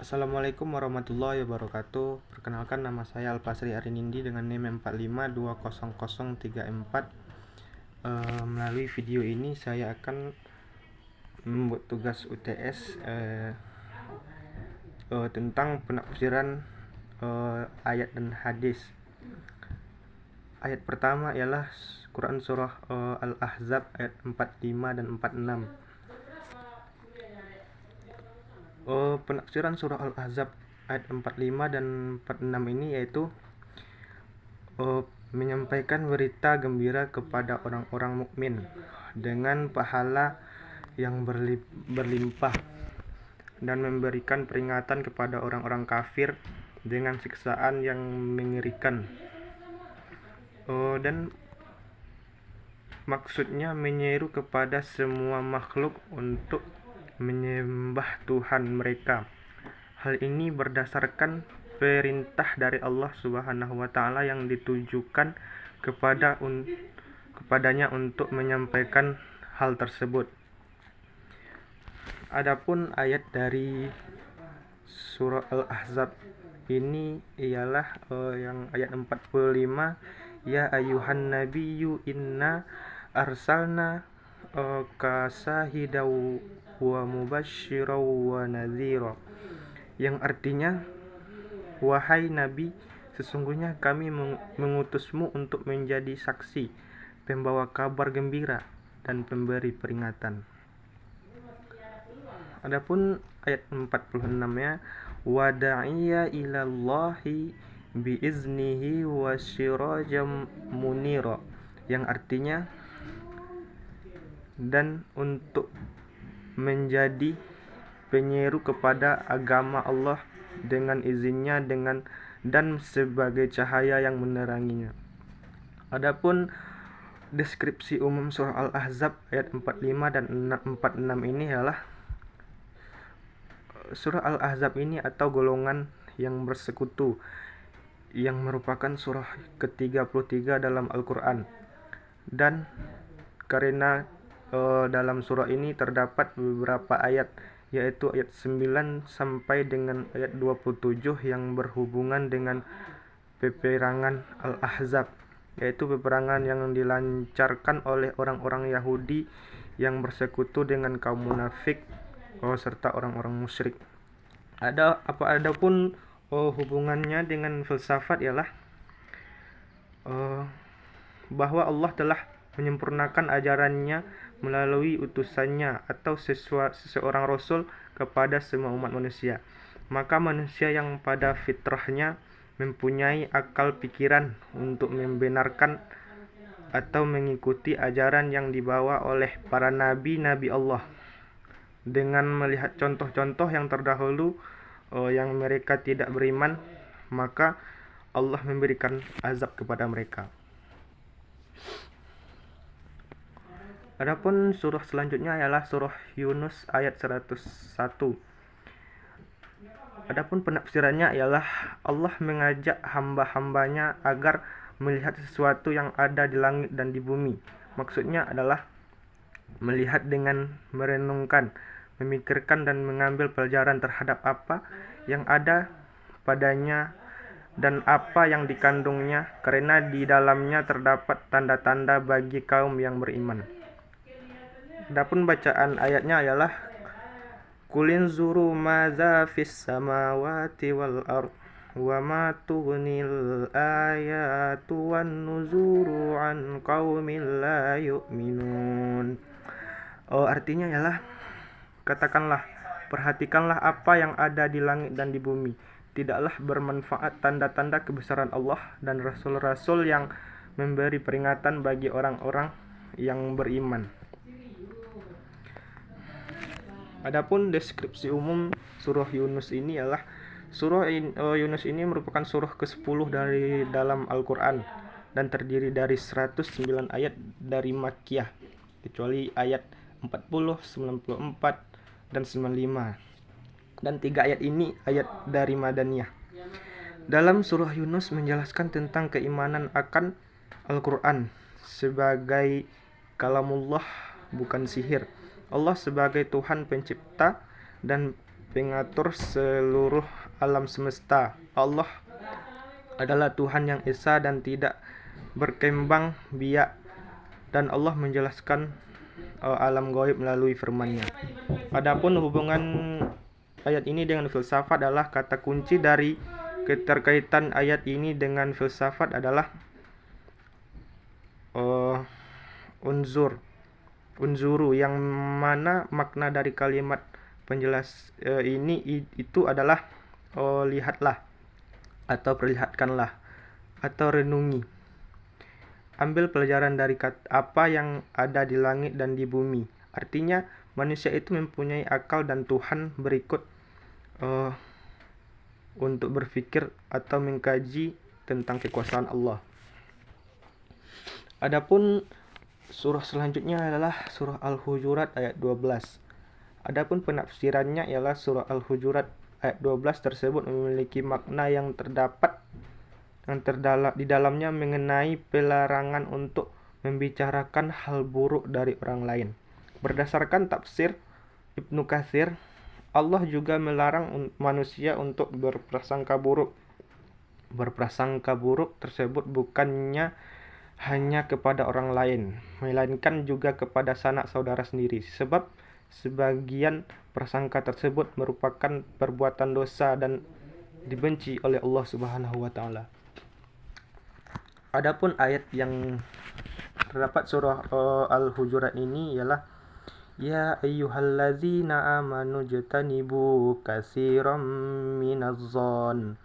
Assalamualaikum warahmatullahi wabarakatuh. Perkenalkan, nama saya Alpasri Arinindi dengan NIM 45200034. Melalui video ini saya akan membuat tugas UTS tentang penafsiran ayat dan hadis. Ayat pertama ialah Quran Surah Al-Ahzab ayat 45 dan 46. Penafsiran surah Al-Ahzab ayat 45 dan 46 ini yaitu menyampaikan berita gembira kepada orang-orang mukmin dengan pahala yang berlimpah dan memberikan peringatan kepada orang-orang kafir dengan siksaan yang mengerikan. Dan maksudnya menyeru kepada semua makhluk untuk menyembah Tuhan mereka. Hal ini berdasarkan perintah dari Allah Subhanahu wa taala yang ditujukan kepadanya untuk menyampaikan hal tersebut. Adapun ayat dari surah Al-Ahzab ini ialah yang ayat 45, ya ayuhan nabiyyu inna arsalna kasahidaw wa mubasyiraw wa nadhira, yang artinya, wahai nabi, sesungguhnya kami mengutusmu untuk menjadi saksi, pembawa kabar gembira dan pemberi peringatan. Adapun ayat 46-nya, wa da'iya ilallahi biiznihi wa sirajam munira, yang artinya, dan untuk menjadi penyeru kepada agama Allah dengan izinnya dan sebagai cahaya yang meneranginya. Adapun deskripsi umum surah Al-Ahzab ayat 45 dan 46 ini adalah surah Al-Ahzab ini atau golongan yang bersekutu, yang merupakan surah ke-33 dalam Al-Quran. Dan karena dalam surah ini terdapat beberapa ayat, yaitu ayat 9 sampai dengan ayat 27 yang berhubungan dengan peperangan Al-Ahzab, yaitu peperangan yang dilancarkan oleh orang-orang Yahudi yang bersekutu dengan kaum munafik serta orang-orang musyrik. Adapun hubungannya dengan filsafat ialah bahwa Allah telah menyempurnakan ajarannya melalui utusannya atau seseorang rasul kepada semua umat manusia. Maka manusia yang pada fitrahnya mempunyai akal pikiran untuk membenarkan atau mengikuti ajaran yang dibawa oleh para nabi-nabi Allah. Dengan melihat contoh-contoh yang terdahulu yang mereka tidak beriman, maka Allah memberikan azab kepada mereka. Adapun surah selanjutnya ialah surah Yunus ayat 101. Adapun penafsirannya ialah Allah mengajak hamba-hambanya agar melihat sesuatu yang ada di langit dan di bumi. Maksudnya adalah melihat dengan merenungkan, memikirkan dan mengambil pelajaran terhadap apa yang ada padanya dan apa yang dikandungnya, karena di dalamnya terdapat tanda-tanda bagi kaum yang beriman. Adapun bacaan ayatnya ialah Qulin zuru madza fis samawati wal ard wa ma tughnil ayatu wan nuzuru an qaumin la yu'minun. Artinya ialah, katakanlah, perhatikanlah apa yang ada di langit dan di bumi. Tidaklah bermanfaat tanda-tanda kebesaran Allah dan rasul-rasul yang memberi peringatan bagi orang-orang yang beriman. Adapun deskripsi umum surah Yunus ini adalah surah Yunus ini merupakan surah ke-10 dari dalam Al-Quran dan terdiri dari 109 ayat dari Makkiyah, kecuali ayat 40, 94, dan 95. Dan 3 ayat ini ayat dari Madaniyah. Dalam surah Yunus menjelaskan tentang keimanan akan Al-Quran sebagai kalamullah, bukan sihir, Allah sebagai Tuhan pencipta dan pengatur seluruh alam semesta. Allah adalah Tuhan yang esa dan tidak berkembang biak, dan Allah menjelaskan alam gaib melalui firman-Nya. Adapun hubungan ayat ini dengan filsafat adalah kata kunci dari keterkaitan ayat ini dengan filsafat adalah unzuru, yang mana makna dari kalimat penjelas ini itu adalah lihatlah, atau perlihatkanlah, atau renungi. Ambil pelajaran dari apa yang ada di langit dan di bumi. Artinya manusia itu mempunyai akal dan Tuhan berikut untuk berpikir atau mengkaji tentang kekuasaan Allah. Adapun surah selanjutnya adalah surah Al-Hujurat ayat 12. Adapun penafsirannya ialah surah Al-Hujurat ayat 12 tersebut memiliki makna yang di dalamnya mengenai pelarangan untuk membicarakan hal buruk dari orang lain. Berdasarkan tafsir Ibnu Katsir, Allah juga melarang manusia untuk berprasangka buruk. Berprasangka buruk tersebut bukannya hanya kepada orang lain, melainkan juga kepada sanak saudara sendiri, sebab sebagian prasangka tersebut merupakan perbuatan dosa dan dibenci oleh Allah Subhanahu wa taala. Adapun ayat yang terdapat surah Al-Hujurat ini ialah ya ayyuhalladzina amanu jtanibu katsiran minadh-dhon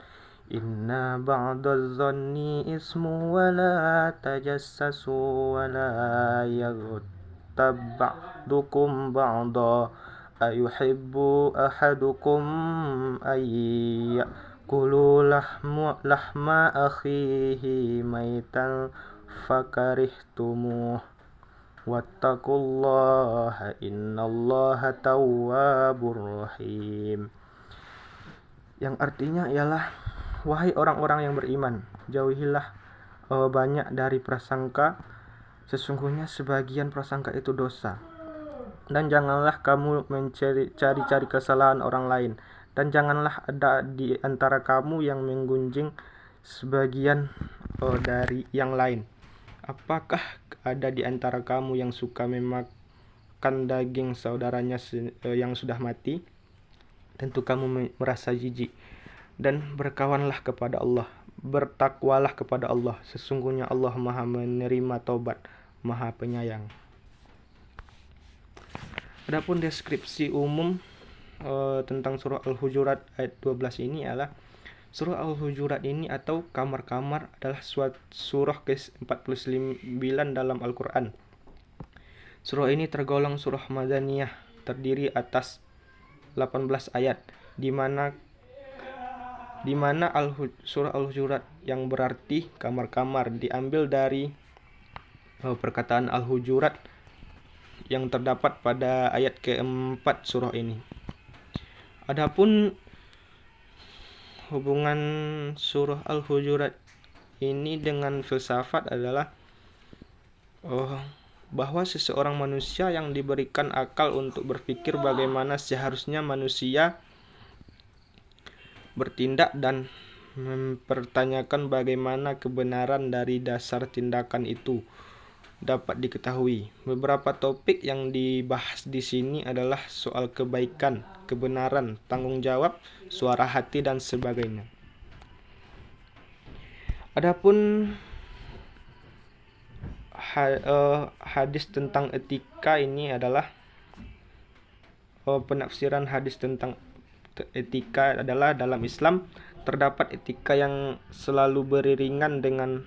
inna ba'dadh-dhonni ismu wa la tajassasu wa la yaghtab ba'dukum ba'da ayuhibbu ahadukum ayya Kulu lahma akhihi maitan fakarihtumuh wattaqullaha innallaha tawwabur rahim. Yang artinya ialah, wahai orang-orang yang beriman, jauhilah banyak dari prasangka, sesungguhnya sebagian prasangka itu dosa. Dan janganlah kamu mencari-cari kesalahan orang lain. Dan janganlah ada di antara kamu yang menggunjing sebagian dari yang lain. Apakah ada di antara kamu yang suka memakan daging saudaranya yang sudah mati? Tentu kamu merasa jijik. Dan berkawanlah kepada Allah, bertakwalah kepada Allah. Sesungguhnya Allah Maha menerima taubat, Maha penyayang. Adapun deskripsi umum tentang surah Al-Hujurat ayat 12 ini adalah surah Al-Hujurat ini atau kamar-kamar adalah surah ke-49 dalam Al-Quran. Surah ini tergolong surah Madaniyah, terdiri atas 18 ayat, di mana surah Al-Hujurat yang berarti kamar-kamar diambil dari perkataan Al-Hujurat yang terdapat pada ayat ke-4 surah ini. Adapun hubungan surah Al-Hujurat ini dengan filsafat adalah bahwa seseorang manusia yang diberikan akal untuk berpikir bagaimana seharusnya manusia bertindak dan mempertanyakan bagaimana kebenaran dari dasar tindakan itu dapat diketahui. Beberapa topik yang dibahas di sini adalah soal kebaikan, kebenaran, tanggung jawab, suara hati, dan sebagainya. Adapun hadis tentang etika ini adalah penafsiran hadis tentang etika adalah dalam Islam terdapat etika yang selalu beriringan dengan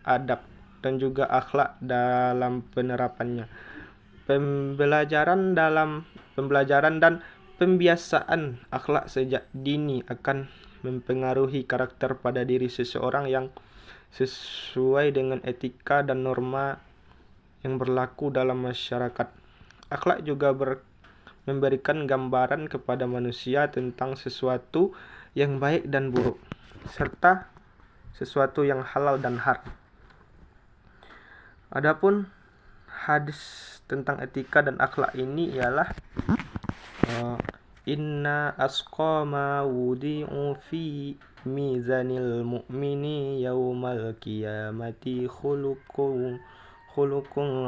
adab dan juga akhlak dalam penerapannya. Pembelajaran dan pembiasaan akhlak sejak dini akan mempengaruhi karakter pada diri seseorang yang sesuai dengan etika dan norma yang berlaku dalam masyarakat. Akhlak juga memberikan gambaran kepada manusia tentang sesuatu yang baik dan buruk, serta sesuatu yang halal dan haram. Adapun hadis tentang etika dan akhlak ini ialah Inna asqa ma wudi'u fi mizanil mu'mini yaumal qiyamati khuluqun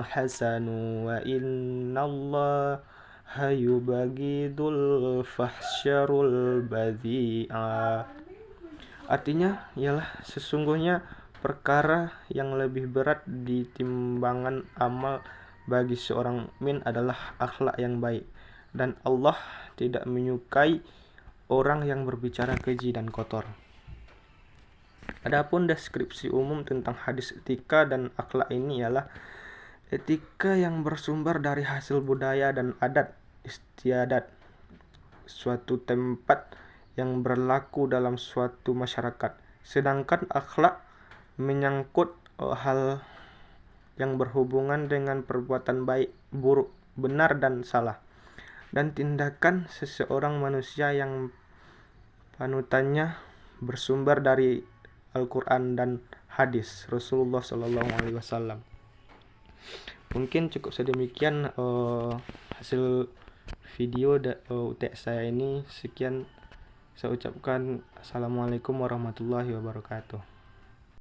hasanu wa innallaha yubghidul fahsyarul badhi'a. Artinya ialah sesungguhnya perkara yang lebih berat di timbangan amal bagi seorang mukmin adalah akhlak yang baik, dan Allah tidak menyukai orang yang berbicara keji dan kotor. Adapun deskripsi umum tentang hadis etika dan akhlak ini ialah etika yang bersumber dari hasil budaya dan adat istiadat suatu tempat yang berlaku dalam suatu masyarakat. Sedangkan akhlak menyangkut hal yang berhubungan dengan perbuatan baik, buruk, benar dan salah, dan tindakan seseorang manusia yang panutannya bersumber dari Al-Quran dan hadis Rasulullah SAW. Mungkin cukup sedemikian hasil video UTS saya ini. Sekian, saya ucapkan assalamualaikum warahmatullahi wabarakatuh.